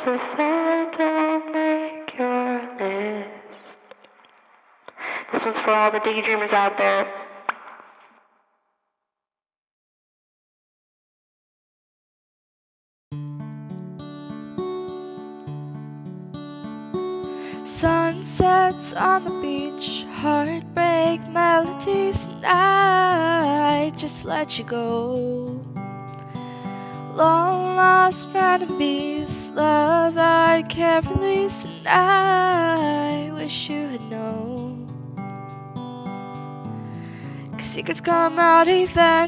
if they don't make your list. This one's for all the daydreamers out there. Sunsets on the beach, heartbreak melodies, and I just let you go. Long lost frenemies, love I can't release, and I wish you had known. 'Cause secrets come out eventually,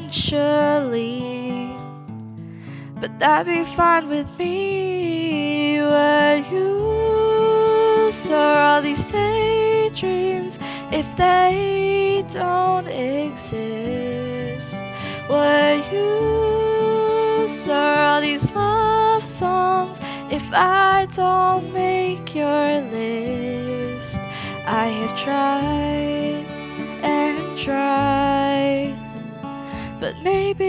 but that'd be fine with me. What use are all these daydreams if they don't exist? What use are all these love songs if I don't make your list? I have tried and tried, but maybe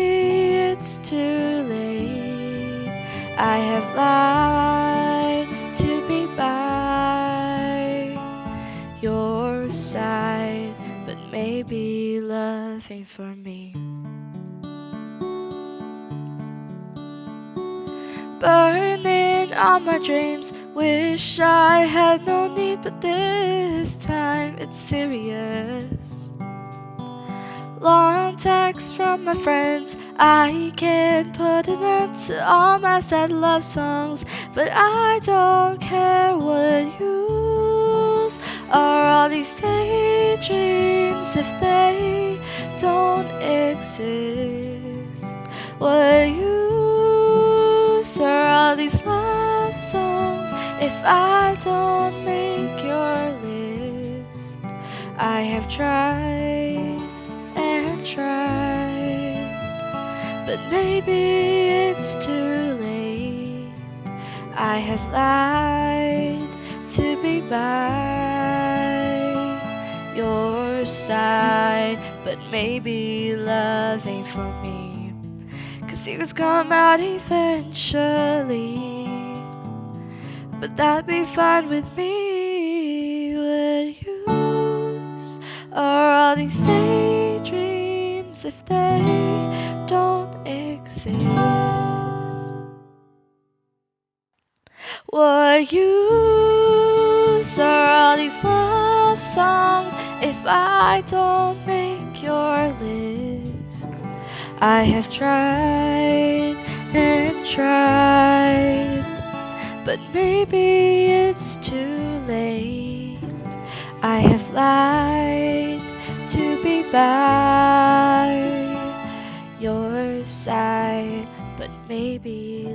it's too late. I have lied to be by your side, but maybe love ain't for me. Burning all my dreams, wish I had no need, but this time it's serious. Long texts from my friends, I can't put an end to all my sad love songs, but I don't care. What use are all these daydreams if they don't exist? What use are all these love songs if I don't make your list? I have tried and tried, but maybe it's too late. I have lied to be by your side, but maybe love ain't for me. 'Cause secrets come out eventually, but that'd be fine with me. What use are all these daydreams if they don't exist? What use are all these love songs if I don't make your list? I have tried and tried, but maybe it's too late. I have lied to be by your side, but maybe